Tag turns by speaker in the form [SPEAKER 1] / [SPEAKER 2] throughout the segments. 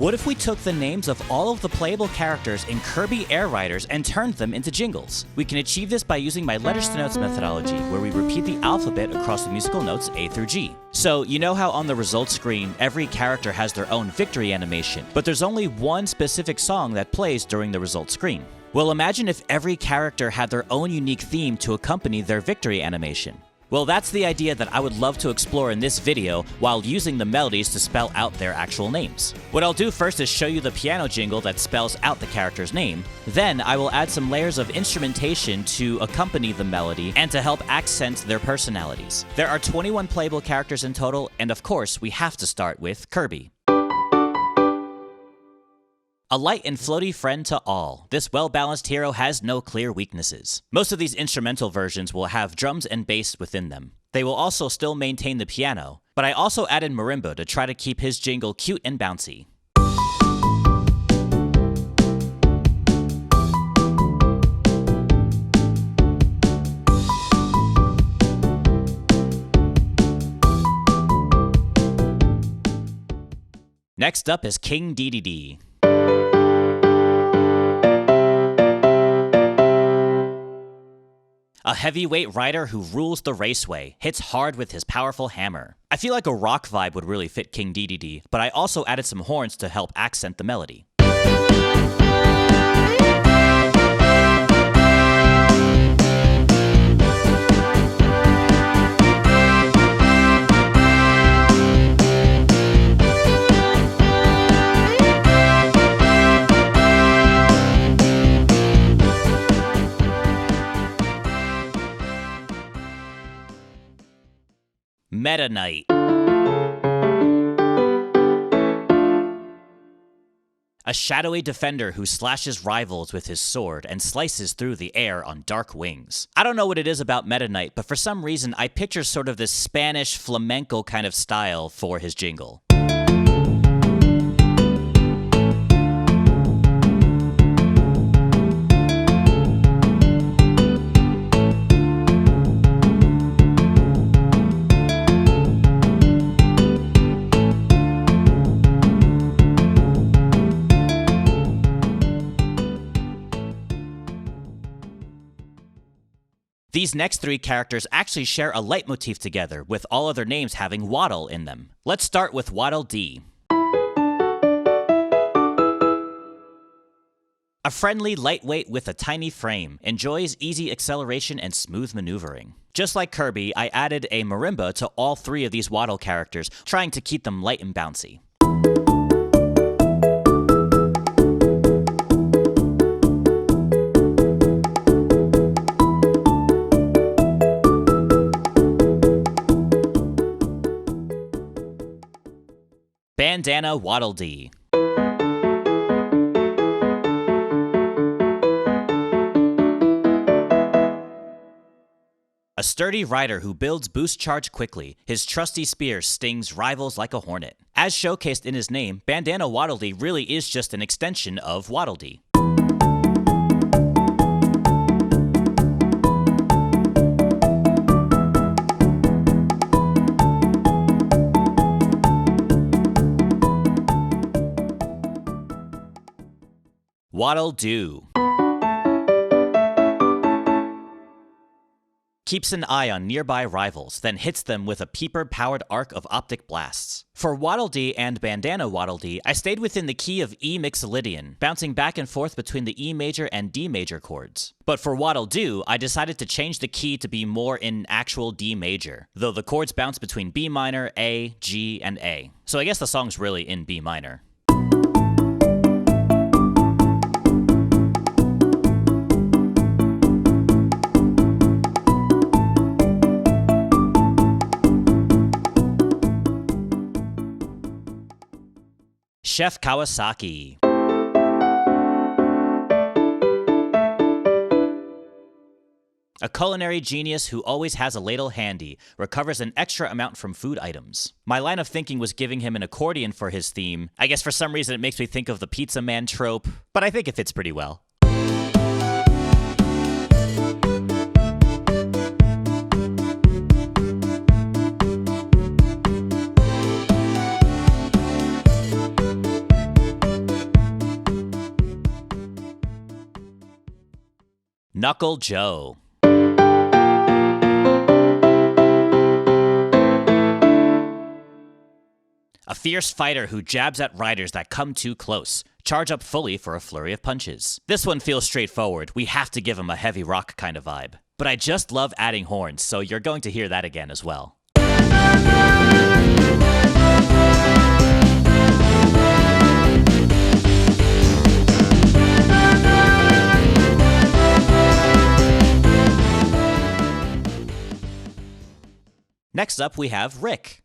[SPEAKER 1] What if we took the names of all of the playable characters in Kirby Air Riders and turned them into jingles? We can achieve this by using my letters to notes methodology, where we repeat the alphabet across the musical notes A through G. So, you know how on the results screen, every character has their own victory animation, but there's only one specific song that plays during the results screen. Well, imagine if every character had their own unique theme to accompany their victory animation. Well, that's the idea that I would love to explore in this video while using the melodies to spell out their actual names. What I'll do first is show you the piano jingle that spells out the character's name. Then I will add some layers of instrumentation to accompany the melody and to help accent their personalities. There are 21 playable characters in total, and of course, we have to start with Kirby. A light and floaty friend to all, this well-balanced hero has no clear weaknesses. Most of these instrumental versions will have drums and bass within them. They will also still maintain the piano, but I also added marimba to try to keep his jingle cute and bouncy. Next up is King DDD. A heavyweight rider who rules the raceway, hits hard with his powerful hammer. I feel like a rock vibe would really fit King DDD, but I also added some horns to help accent the melody. Meta Knight. A shadowy defender who slashes rivals with his sword and slices through the air on dark wings. I don't know what it is about Meta Knight, but for some reason I picture sort of this Spanish flamenco kind of style for his jingle. These next three characters actually share a leitmotif together, with all other names having Waddle in them. Let's start with Waddle D. A friendly lightweight with a tiny frame, enjoys easy acceleration and smooth maneuvering. Just like Kirby, I added a marimba to all three of these Waddle characters, trying to keep them light and bouncy. Bandana Waddle D. A sturdy rider who builds boost charge quickly. His trusty spear stings rivals like a hornet. As showcased in his name, Bandana Waddle D really is just an extension of Waddle Dee. Waddle Doo. Keeps an eye on nearby rivals, then hits them with a peeper-powered arc of optic blasts. For Waddle Dee and Bandana Waddle Dee, I stayed within the key of E Mixolydian, bouncing back and forth between the E major and D major chords. But for Waddle Doo, I decided to change the key to be more in actual D major, though the chords bounce between B minor, A, G, and A. So I guess the song's really in B minor. Chef Kawasaki. A culinary genius who always has a ladle handy, recovers an extra amount from food items. My line of thinking was giving him an accordion for his theme. I guess for some reason it makes me think of the pizza man trope, but I think it fits pretty well. Knuckle Joe. A fierce fighter who jabs at riders that come too close. Charge up fully for a flurry of punches. This one feels straightforward. We have to give him a heavy rock kind of vibe. But I just love adding horns, so you're going to hear that again as well. Next up, we have Rick.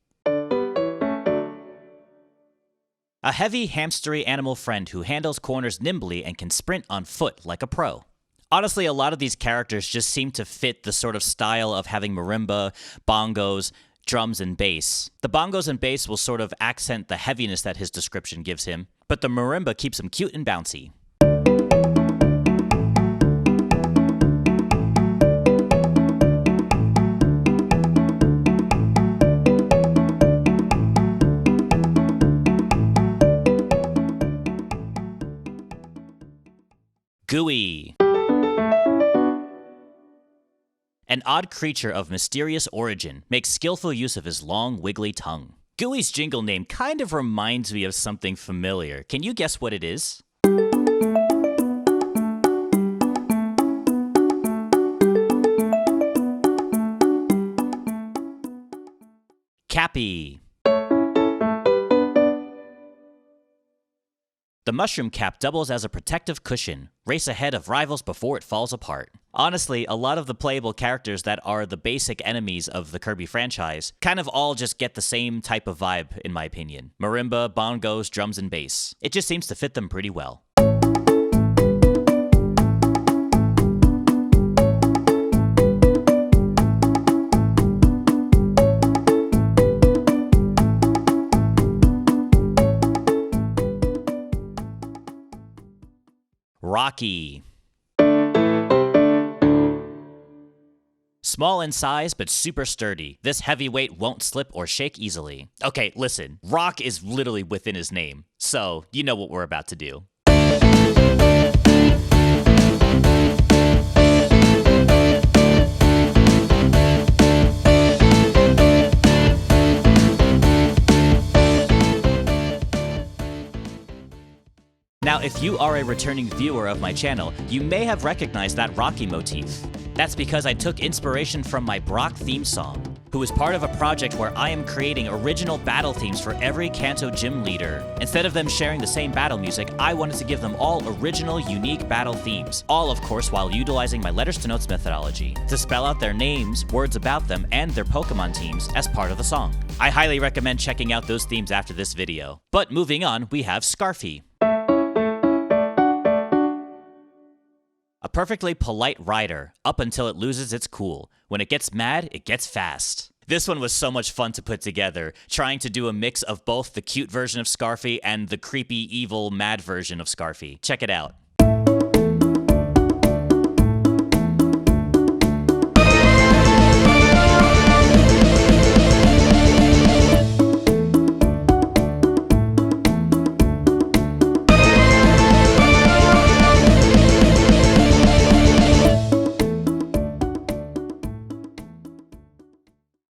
[SPEAKER 1] A heavy, hamstery animal friend who handles corners nimbly and can sprint on foot like a pro. Honestly, a lot of these characters just seem to fit the sort of style of having marimba, bongos, drums, and bass. The bongos and bass will sort of accent the heaviness that his description gives him, but the marimba keeps him cute and bouncy. Gooey. An odd creature of mysterious origin, makes skillful use of his long, wiggly tongue. Gooey's jingle name kind of reminds me of something familiar. Can you guess what it is? Cappy. The mushroom cap doubles as a protective cushion. Race ahead of rivals before it falls apart. Honestly, a lot of the playable characters that are the basic enemies of the Kirby franchise kind of all just get the same type of vibe, in my opinion. Marimba, bongos, drums, and bass. It just seems to fit them pretty well. Rocky. Small in size, but super sturdy. This heavyweight won't slip or shake easily. Okay, listen, Rock is literally within his name, so you know what we're about to do. Now, if you are a returning viewer of my channel, you may have recognized that Rocky motif. That's because I took inspiration from my Brock theme song, who is part of a project where I am creating original battle themes for every Kanto gym leader. Instead of them sharing the same battle music, I wanted to give them all original, unique battle themes, all of course while utilizing my letters to notes methodology, to spell out their names, words about them, and their Pokemon teams as part of the song. I highly recommend checking out those themes after this video. But moving on, we have Scarfy. A perfectly polite rider, up until it loses its cool. When it gets mad, it gets fast. This one was so much fun to put together, trying to do a mix of both the cute version of Scarfy and the creepy, evil, mad version of Scarfy. Check it out.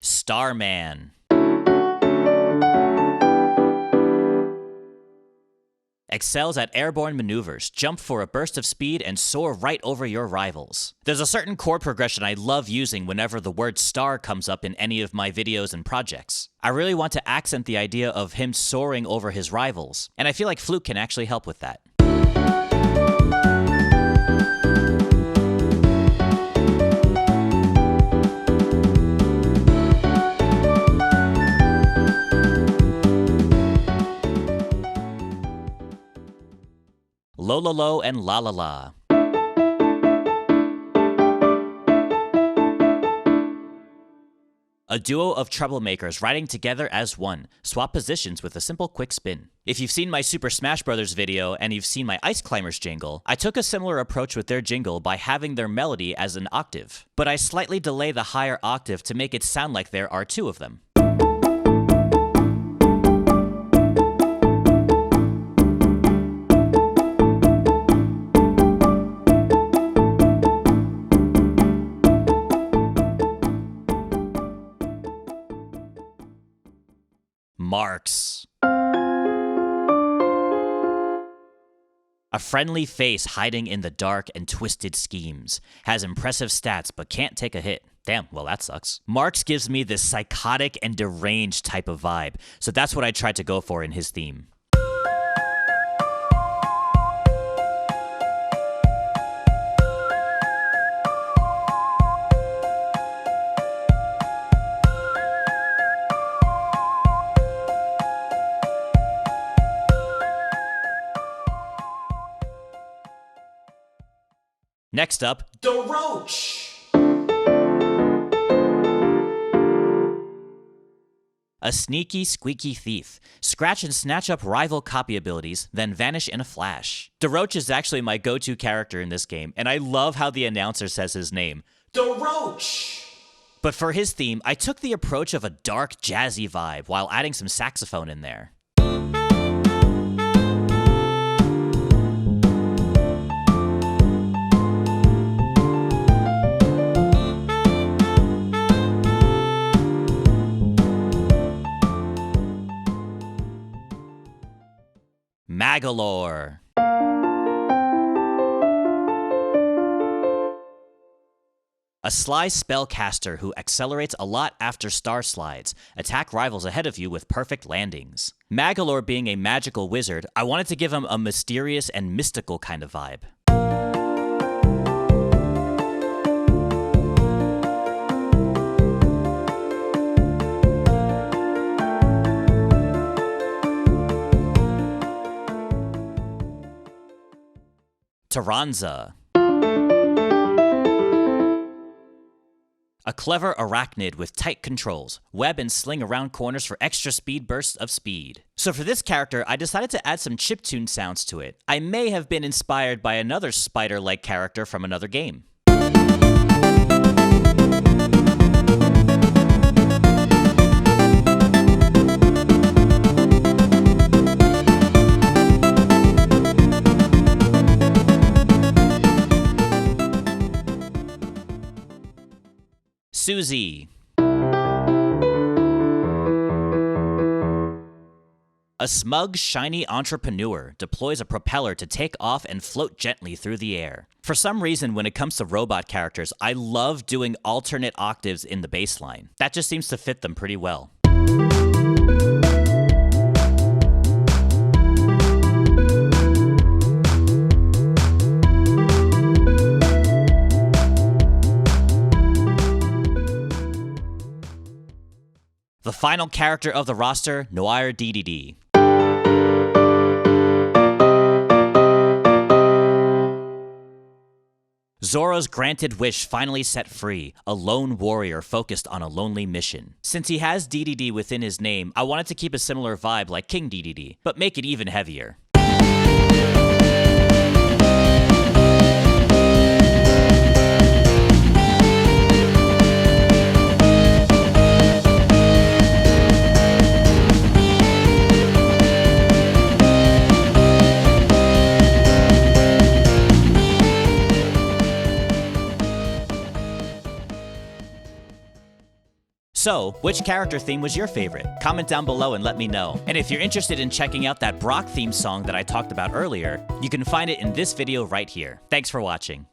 [SPEAKER 1] Starman. Excels at airborne maneuvers, jump for a burst of speed, and soar right over your rivals. There's a certain chord progression I love using whenever the word star comes up in any of my videos and projects. I really want to accent the idea of him soaring over his rivals, and I feel like Fluke can actually help with that. Lolo and Laala. A duo of troublemakers riding together as one, swap positions with a simple quick spin. If you've seen my Super Smash Bros. Video and you've seen my Ice Climbers jingle, I took a similar approach with their jingle by having their melody as an octave, but I slightly delay the higher octave to make it sound like there are two of them. A friendly face hiding in the dark and twisted schemes. Has impressive stats but can't take a hit. Damn, well that sucks. Marx gives me this psychotic and deranged type of vibe, so that's what I tried to go for in his theme. Next up, the Roach! A sneaky, squeaky thief. Scratch and snatch up rival copy abilities, then vanish in a flash. The Roach is actually my go-to character in this game, and I love how the announcer says his name. The Roach! But for his theme, I took the approach of a dark, jazzy vibe while adding some saxophone in there. Magolor. A sly spellcaster who accelerates a lot after star slides. Attack rivals ahead of you with perfect landings. Magolor being a magical wizard, I wanted to give him a mysterious and mystical kind of vibe. Taranza. A clever arachnid with tight controls, web and sling around corners for extra speed bursts of speed. So for this character, I decided to add some chiptune sounds to it. I may have been inspired by another spider-like character from another game. Susie. A smug, shiny entrepreneur deploys a propeller to take off and float gently through the air. For some reason, when it comes to robot characters, I love doing alternate octaves in the bass line. That just seems to fit them pretty well. The final character of the roster, Noir DDD. Zora's granted wish finally set free, a lone warrior focused on a lonely mission. Since he has DDD within his name, I wanted to keep a similar vibe like King DDD, but make it even heavier. So, which character theme was your favorite? Comment down below and let me know. And if you're interested in checking out that Brock theme song that I talked about earlier, you can find it in this video right here. Thanks for watching.